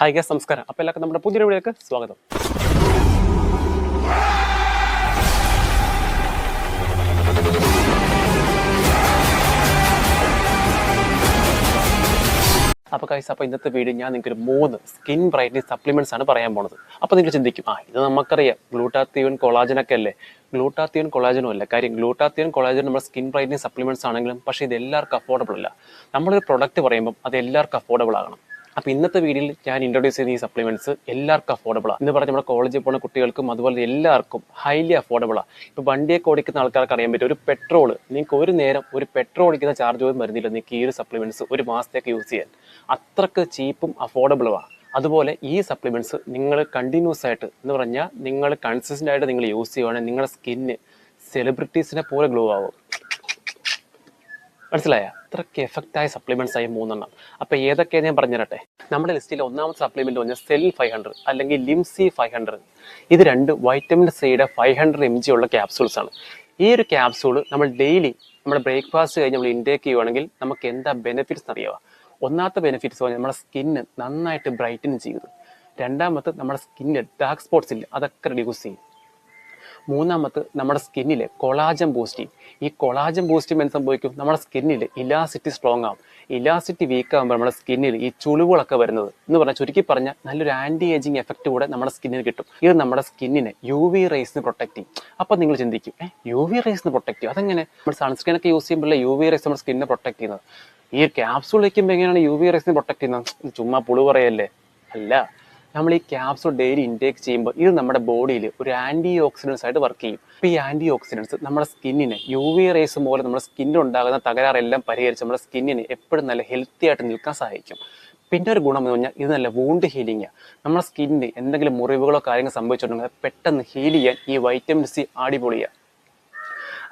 Hi guys, നമസ്കാരം. അപ്പോൾ എല്ലാവർക്കും നമ്മുടെ പുതിയ വീഡിയോയിലേക്ക് സ്വാഗതം. അപ്പോൾ ഗൈസ്, അപ്പോൾ ഇന്നത്തെ വീഡിയോ ഞാൻ നിങ്ങൾക്ക് 3 സ്കിൻ ബ്രൈറ്റനിങ് സപ്ലിമെന്റ്സ് ആണ് പറയാൻ പോണത്. അപ്പോൾ നിങ്ങൾ ചിന്തിക്കും, ഇത് നമുക്കറിയാം, ഗ്ലൂട്ടാത്തിയോൺ കൊളാജനൊക്കെ അല്ലേ. ഗ്ലൂട്ടാത്തിയോൺ കൊളാജനും അല്ല. കാര്യം ഗ്ലൂട്ടാത്തിയോൺ കൊളാജൻ നമ്മുടെ സ്കിൻ ബ്രൈറ്റനിങ് സപ്ലിമെന്റ്സ് ആണെങ്കിലും പക്ഷേ ഇത് എല്ലാവർക്കും അഫോർഡബിൾ അല്ല. നമ്മളൊരു പ്രൊഡക്റ്റ് പറയുമ്പോൾ അത് എല്ലാവർക്കും അഫോർഡബിൾ ആകണം. അപ്പോൾ ഇന്നത്തെ വീഡിയോയിൽ ഞാൻ ഇൻട്രൊഡ്യൂസ് ചെയ്യുന്ന ഈ സപ്ലിമെന്റ്സ് എല്ലാവർക്കും അഫോർഡബിളാണ് എന്ന് പറഞ്ഞാൽ നമ്മുടെ കോളേജിൽ പോകുന്ന കുട്ടികൾക്കും അതുപോലെ എല്ലാവർക്കും ഹൈലി അഫോർഡബിളാണ്. ഇപ്പോൾ വണ്ടിയൊക്കെ ഓടിക്കുന്ന ആൾക്കാർക്ക് അറിയാൻ പറ്റും, ഒരു പെട്രോൾ നിങ്ങൾക്ക് ഒരു നേരം ഒരു പെട്രോൾ ഓടിക്കുന്ന ചാർജ് പോലും വരുന്നില്ല നിങ്ങൾക്ക് ഈ ഒരു സപ്ലിമെന്റ്സ് ഒരു മാസത്തേക്ക് യൂസ് ചെയ്യാൻ. അത്രക്ക് ചീപ്പും അഫോർഡബിളുമാണ്. അതുപോലെ ഈ സപ്ലിമെന്റ്സ് നിങ്ങൾ കണ്ടിന്യൂസ് ആയിട്ട് എന്ന് പറഞ്ഞാൽ നിങ്ങൾ കൺസിസ്റ്റന്റ് ആയിട്ട് നിങ്ങൾ യൂസ് ചെയ്യുവാണെങ്കിൽ നിങ്ങളുടെ സ്കിന്ന് സെലിബ്രിറ്റീസിനെ പോലെ ഗ്ലോ ആവും. മനസ്സിലായ? അത്രയ്ക്ക് എഫക്റ്റായ സപ്ലിമെന്റ്സ് ആയി 3 അപ്പോൾ ഏതൊക്കെയാണ് ഞാൻ പറഞ്ഞുതരട്ടെ. നമ്മുടെ ലിസ്റ്റിൽ ഒന്നാമത്തെ സപ്ലിമെന്റ് പറഞ്ഞാൽ സെൽ 500 അല്ലെങ്കിൽ ലിംസി 500. ഇത് 2 വൈറ്റമിൻ സിയുടെ 500 mg ഉള്ള ക്യാപ്സൂൾസ് ആണ്. ഈ ഒരു ക്യാപ്സൂൾ നമ്മൾ ഡെയിലി നമ്മുടെ ബ്രേക്ക്ഫാസ്റ്റ് കഴിഞ്ഞ് നമ്മൾ ഇൻടേക്ക് ചെയ്യുവാണെങ്കിൽ നമുക്ക് എന്താ ബെനിഫിറ്റ്സ് അറിയാം. ഒന്നാമത്തെ ബെനിഫിറ്റ്സ് പറഞ്ഞാൽ നമ്മുടെ സ്കിന്ന് നന്നായിട്ട് ബ്രൈറ്റൻ ചെയ്തു. രണ്ടാമത്തെ നമ്മുടെ സ്കിന്നിൽ ഡാർക്ക് സ്പോട്ട്സ് ഇല്ല, അതൊക്കെ റിഡ്യൂസ് ചെയ്യും. മൂന്നാമത്തെ നമ്മുടെ സ്കിന്നിലെ കൊളാജൻ ബൂസ്റ്റ് ചെയ്യും. ഈ കൊളാജൻ ബൂസ്റ്റ് ചെയ്യുമ്പോൾ എന്ത് സംഭവിക്കും? നമ്മുടെ സ്കിന്നിൽ ഇലാസിറ്റി സ്ട്രോങ് ആവും. ഇലാസിറ്റി വീക്ക് ആകുമ്പോൾ നമ്മുടെ സ്കിന്നിൽ ഈ ചുളിവുകളൊക്കെ വരുന്നത് എന്ന് പറഞ്ഞാൽ ചുരുക്കി പറഞ്ഞാൽ നല്ലൊരു ആൻറ്റി ഏജിങ് എഫക്റ്റ് കൂടെ നമ്മുടെ സ്കിന്നിന് കിട്ടും. ഇത് നമ്മുടെ സ്കിന്നിനെ UV റേസിന് പ്രൊട്ടക്ട് ചെയ്യും. അപ്പോൾ നിങ്ങൾ ചിന്തിക്കും, UV റേസിന് പ്രൊട്ടക്ട് ചെയ്യും, അതെങ്ങനെ? നമ്മൾ സൺസ്ക്രീൻ ഒക്കെ യൂസ് ചെയ്യുമ്പോൾ UV റേസ് നമ്മുടെ സ്കിന്നിനെ പ്രൊട്ടക്ട് ചെയ്യുന്നത്. ഈ ക്യാപ്സൂൾ വയ്ക്കുമ്പോൾ എങ്ങനെയാണ് UV റേസിന് പ്രൊട്ടക്ട് ചെയ്യുന്നത്? ചുമ്മാ പുളു പറയല്ലേ? അല്ല, നമ്മൾ ഈ ക്യാപ്സൂൾ ഡെയിലി ഇൻടേക്ക് ചെയ്യുമ്പോൾ ഇത് നമ്മുടെ ബോഡിയിൽ ഒരു ആൻറ്റി ഓക്സിഡൻസ് ആയിട്ട് വർക്ക് ചെയ്യും. അപ്പോൾ ഈ ആൻറ്റി ഓക്സിഡൻസ് നമ്മുടെ സ്കിന്നിനെ UV റേസ് മൂലം നമ്മുടെ സ്കിന്നിൽ ഉണ്ടാകുന്ന തകരാറെല്ലാം പരിഹരിച്ച് നമ്മുടെ സ്കിന്നിന് എപ്പോഴും നല്ല ഹെൽത്തി ആയിട്ട് നിൽക്കാൻ സഹായിക്കും. പിന്നെ ഒരു ഗുണം എന്ന് പറഞ്ഞാൽ ഇത് നല്ല വൂണ്ട് ഹീലിംഗാണ്. നമ്മുടെ സ്കിന്നിന് എന്തെങ്കിലും മുറിവുകളോ കാര്യങ്ങൾ സംഭവിച്ചിട്ടുണ്ടെങ്കിൽ പെട്ടെന്ന് ഹീൽ ചെയ്യാൻ ഈ വൈറ്റമിൻ സി അടിപൊളിയാണ്.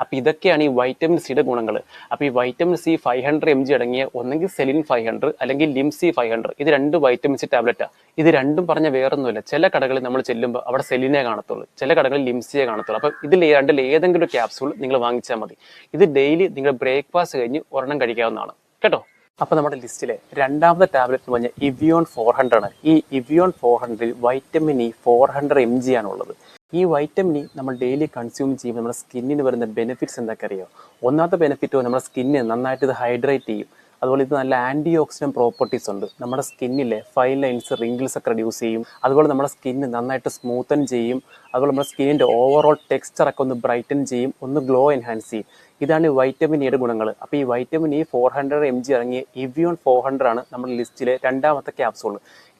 അപ്പോൾ ഇതൊക്കെയാണ് ഈ വൈറ്റമിൻ സിയുടെ ഗുണങ്ങൾ. അപ്പോൾ ഈ വൈറ്റമിൻ സി 500 mg അടങ്ങിയ ഒന്നെങ്കിൽ സെലിൻ 500 അല്ലെങ്കിൽ ലിംസി 500, ഇത് 2 വൈറ്റമിൻ സി ടാബ്ലറ്റാണ്. ഇത് രണ്ടും പറഞ്ഞ വേറൊന്നുമില്ല. ചില കടകളിൽ നമ്മൾ ചെല്ലുമ്പോൾ അവിടെ സെലിനെ കാണത്തുള്ളൂ, ചില കടകളിൽ ലിംസിയെ കാണത്തുള്ളൂ. അപ്പോൾ ഇതിൽ രണ്ടിൽ ഏതെങ്കിലും ഒരു ക്യാപ്സൂൾ നിങ്ങൾ വാങ്ങിച്ചാൽ മതി. ഇത് ഡെയിലി നിങ്ങൾ ബ്രേക്ക്ഫാസ്റ്റ് കഴിഞ്ഞ് ഒരെണ്ണം കഴിക്കാവുന്നതാണ് കേട്ടോ. അപ്പോൾ നമ്മുടെ ലിസ്റ്റിലെ രണ്ടാമത്തെ ടാബ്ലറ്റ് എന്ന് പറഞ്ഞാൽ ഇവിയോൺ 400 ആണ്. ഈ ഇവിയോൺ 400 വൈറ്റമിൻ ഇ 400 mg ആണുള്ളത്. ഈ വൈറ്റമിൻ ഇ നമ്മൾ ഡെയിലി കൺസ്യൂം ചെയ്യുമ്പോൾ നമ്മുടെ സ്കിന്നിന് വരുന്ന ബെനിഫിറ്റ്സ് എന്തൊക്കെ അറിയോ? ഒന്നാമത്തെ ബെനിഫിറ്റ് നമ്മുടെ സ്കിന്നിന് നന്നായിട്ട് ഇത് ഹൈഡ്രേറ്റ് ചെയ്യും. അതുപോലെ ഇത് നല്ല ആൻറ്റി ഓക്സിഡൻറ്റ് പ്രോപ്പർട്ടീസ് ഉണ്ട്. നമ്മുടെ സ്കിന്നിലെ ഫൈൻ ലൈൻസ് റിങ്കിൾസ് ഒക്കെ റെഡ്യൂസ് ചെയ്യും. അതുപോലെ നമ്മുടെ സ്കിന്ന് നന്നായിട്ട് സ്മൂത്തൻ ചെയ്യും. അതുപോലെ നമ്മുടെ സ്കിന്നിൻ്റെ ഓവറോൾ ടെക്സ്ചറൊക്കെ ഒന്ന് ബ്രൈറ്റൻ ചെയ്യും, ഒന്ന് ഗ്ലോ എൻഹാൻസ് ചെയ്യും. ഇതാണ് ഈ വൈറ്റമിൻ ഇയുടെ ഗുണങ്ങൾ. അപ്പോൾ ഈ വൈറ്റമിൻ ഇ 400 mg ഇറങ്ങിയ ഇവിയോൺ 400 ആണ് നമ്മുടെ ലിസ്റ്റിലെ രണ്ടാമത്തെ ക്യാപ്സൂൾ.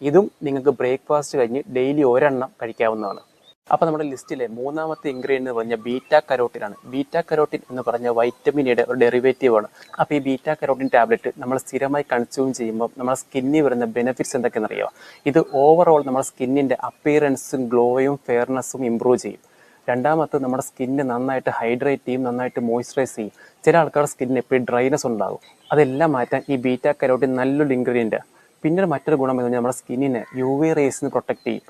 ഇതും നിങ്ങൾക്ക് ബ്രേക്ക്ഫാസ്റ്റ് കഴിഞ്ഞ് ഡെയിലി ഒരെണ്ണം കഴിക്കാവുന്നതാണ്. അപ്പോൾ നമ്മുടെ ലിസ്റ്റിലെ മൂന്നാമത്തെ ഇൻഗ്രീഡിയൻ്റ് എന്ന് പറഞ്ഞാൽ ബീറ്റാ കരോട്ടിൻ ആണ്. ബീറ്റാ കരോട്ടിൻ എന്ന് പറഞ്ഞ വൈറ്റമിൻ ഇയുടെ ഒരു ഡെറിവേറ്റീവ് ആണ്. അപ്പോൾ ഈ ബീറ്റാ കരോട്ടിൻ ടാബ്ലറ്റ് നമ്മൾ സ്ഥിരമായി കൺസ്യൂം ചെയ്യുമ്പോൾ നമ്മുടെ സ്കിന്നിൽ വരുന്ന ബെനിഫിറ്റ്സ് എന്തൊക്കെയെന്ന് അറിയാം. ഇത് ഓവറോൾ നമ്മുടെ സ്കിന്നിൻ്റെ അപ്പിയറൻസും ഗ്ലോയും ഫെയർനെസ്സും ഇമ്പ്രൂവ് ചെയ്യും. രണ്ടാമത്തെ നമ്മുടെ സ്കിന്ന് നന്നായിട്ട് ഹൈഡ്രേറ്റ് ചെയ്യും, നന്നായിട്ട് മോയ്സ്ചറൈസ് ചെയ്യും. ചില ആൾക്കാരുടെ സ്കിന്നിന് എപ്പോഴും ഡ്രൈനെസ് ഉണ്ടാകും. അതെല്ലാം മാറ്റാൻ ഈ ബീറ്റാ കരോട്ടിൻ നല്ലൊരു ഇൻഗ്രീഡിയൻ്റ്. പിന്നെ മറ്റൊരു ഗുണം എന്ന് പറഞ്ഞാൽ നമ്മുടെ സ്കിന്നിനെ UV റേസിന് പ്രൊട്ടക്ട് ചെയ്യും.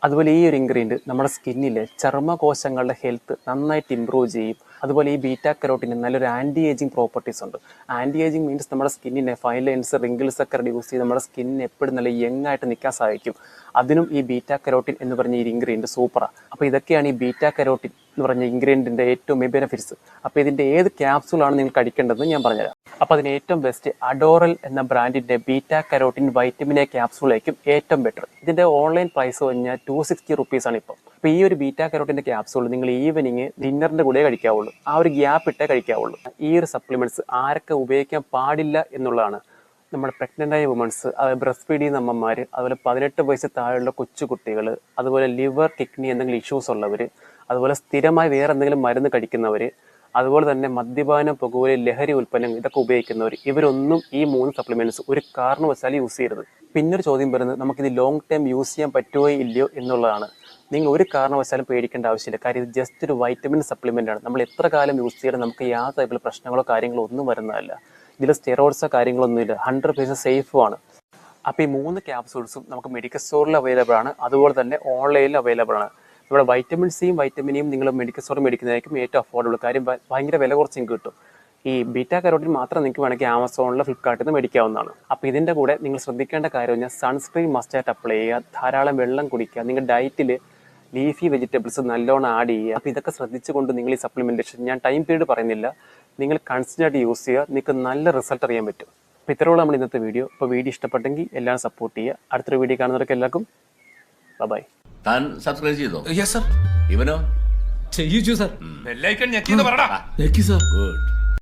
അതുപോലെ ഈ ഒരു ഇൻഗ്രീഡിയൻറ്റ് നമ്മുടെ സ്കിന്നിലെ ചർമ്മകോശങ്ങളുടെ ഹെൽത്ത് നന്നായിട്ട് ഇമ്പ്രൂവ് ചെയ്യും. അതുപോലെ ഈ ബീറ്റാ കരോട്ടിന് നല്ലൊരു ആൻറ്റി ഏജിങ് പ്രോപ്പർട്ടീസ് ഉണ്ട്. ആൻറ്റി ഏജിങ് മീൻസ് നമ്മുടെ സ്കിന്നിനെ ഫൈൻ ലൈൻസ് റിങ്കിൾസ് ഒക്കെ റെഡ്യൂസ് ചെയ്ത് നമ്മുടെ സ്കിന്നിന് എപ്പോഴും നല്ല യങ് ആയിട്ട് നിൽക്കാൻ സഹായിക്കും. അതിനും ഈ ബീറ്റാ കരോട്ടിൻ എന്ന് പറഞ്ഞ ഈ ഇൻഗ്രീഡിയൻറ്റ് സൂപ്പറാണ്. അപ്പോൾ ഇതൊക്കെയാണ് ഈ ബീറ്റാ കരോട്ടിൻ എന്ന് പറഞ്ഞ ഇൻഗ്രീഡിയൻറ്റിൻ്റെ ഏറ്റവും ബെനിഫിറ്റ്സ്. അപ്പോൾ ഇതിൻ്റെ ഏത് ക്യാപ്സൂളാണ് നിങ്ങൾ കഴിക്കേണ്ടതെന്ന് ഞാൻ പറഞ്ഞുതരാം. അപ്പോൾ അതിന് ഏറ്റവും ബെസ്റ്റ് അഡോറൽ എന്ന ബ്രാൻഡിൻ്റെ ബീറ്റാ കരോട്ടിൻ വൈറ്റമിൻ എ ക്യാപ്സൂളായിരിക്കും ഏറ്റവും ബെറ്റർ. ഇതിൻ്റെ ഓൺലൈൻ പ്രൈസ് പറഞ്ഞാൽ 260 rupees ഇപ്പോൾ. അപ്പോൾ ഈ ഒരു ബീറ്റാ കരോട്ടിൻ്റെ ക്യാപ്സൂൾ നിങ്ങൾ ഈവനിങ് ഡിന്നറിൻ്റെ കൂടെ കഴിക്കാവുള്ളൂ. ആ ഒരു ഗ്യാപ്പ് ഇട്ടേ കഴിക്കാവുള്ളൂ. ഈ ഒരു സപ്ലിമെൻറ്റ്സ് ആരൊക്കെ ഉപയോഗിക്കാൻ പാടില്ല എന്നുള്ളതാണ്. നമ്മുടെ പ്രഗ്നൻ്റായ വുമൻസ്, അത് ബ്രസ്റ്റ് ഫീഡ് ചെയ്യുന്ന അമ്മമാർ, അതുപോലെ 18 വയസ്സ് താഴെയുള്ള കൊച്ചു കുട്ടികൾ, അതുപോലെ ലിവർ കിഡ്നി എന്തെങ്കിലും ഇഷ്യൂസ് ഉള്ളവർ, അതുപോലെ സ്ഥിരമായി വേറെ എന്തെങ്കിലും മരുന്ന് കഴിക്കുന്നവർ, അതുപോലെ തന്നെ മദ്യപാനം, പുകവലി, ലഹരി ഉൽപ്പന്നങ്ങൾ ഇതൊക്കെ ഉപയോഗിക്കുന്നവർ, ഇവരൊന്നും ഈ 3 സപ്ലിമെൻറ്റ്സ് ഒരു കാരണവശാലും യൂസ് ചെയ്യരുത്. പിന്നൊരു ചോദ്യം വരുന്നത് നമുക്കിത് ലോങ് ടൈം യൂസ് ചെയ്യാൻ പറ്റുമോ ഇല്ലയോ എന്നുള്ളതാണ്. നിങ്ങൾ ഒരു കാരണവശാലും പേടിക്കേണ്ട ആവശ്യമില്ല. കാര്യം ഇത് ജസ്റ്റ് ഒരു വൈറ്റമിൻ സപ്ലിമെൻ്റ് ആണ്. നമ്മൾ എത്ര കാലം യൂസ് ചെയ്യണം, നമുക്ക് യാതൊരു തരത്തിലുള്ള പ്രശ്നങ്ങളോ കാര്യങ്ങളോ ഒന്നും വരുന്നതല്ല. ഇതിൽ സ്റ്റെറോയിഡ്സോ കാര്യങ്ങളൊന്നുമില്ല. 100% സേഫുമാണ്. അപ്പോൾ ഈ 3 ക്യാപ്സൂൾസും നമുക്ക് മെഡിക്കൽ സ്റ്റോറിൽ അവൈലബിൾ ആണ്, അതുപോലെ തന്നെ ഓൺലൈനിൽ അവൈലബിൾ ആണ്. ഇവിടെ വൈറ്റമിൻ സിയും വൈറ്റമിനിയും നിങ്ങൾ മെഡിക്കൽ സ്റ്റോറിൽ മേടിക്കുന്നതായിരിക്കും ഏറ്റവും അഫോർഡബിൾ. കാര്യം ഭയങ്കര വില കുറച്ചും കിട്ടും. ഈ ബീറ്റാ കരോട്ടിൻ മാത്രം നിങ്ങൾക്ക് വേണമെങ്കിൽ ആമസോണിൽ ഫ്ലിപ്കാർട്ടിൽ നിന്ന് മേടിക്കാവുന്നതാണ്. അപ്പോൾ ഇതിൻ്റെ കൂടെ നിങ്ങൾ ശ്രദ്ധിക്കേണ്ട കാര്യം പറഞ്ഞാൽ സൺസ്ക്രീൻ മസ്റ്റായിട്ട് അപ്ലൈ ചെയ്യുക, ധാരാളം വെള്ളം കുടിക്കുക, നിങ്ങളുടെ ഡയറ്റിൽ ലീഫി വെജിറ്റബിൾസ് നല്ലോണം ആഡ് ചെയ്യുക. അപ്പോൾ ഇതൊക്കെ ശ്രദ്ധിച്ചുകൊണ്ട് നിങ്ങൾ ഈ സപ്ലിമെൻറ്റേഷൻ, ഞാൻ ടൈം പീരീഡ് പറയുന്നില്ല, നിങ്ങൾ കൺസിസ്റ്റൻ്റ് ആയിട്ട് യൂസ് ചെയ്യുക, നിങ്ങൾക്ക് നല്ല റിസൾട്ട് അറിയാൻ പറ്റും. അപ്പോൾ ഇത്രയുള്ള നമ്മൾ ഇന്നത്തെ വീഡിയോ. അപ്പോൾ വീഡിയോ ഇഷ്ടപ്പെട്ടെങ്കിൽ എല്ലാവരും സപ്പോർട്ട് ചെയ്യുക. അടുത്തൊരു വീഡിയോ കാണുന്നവർക്ക് എല്ലാവർക്കും ബൈ. താൻ സബ്സ്ക്രൈബ് ചെയ്തോ? Yes sir. ഇവനോ? ചെയ്യിച്ചു സർ. ബെല്ലൈക്കൺ ഞെക്കിന്ന് പറടാ. ഞെക്കി സർ. ഗുഡ്.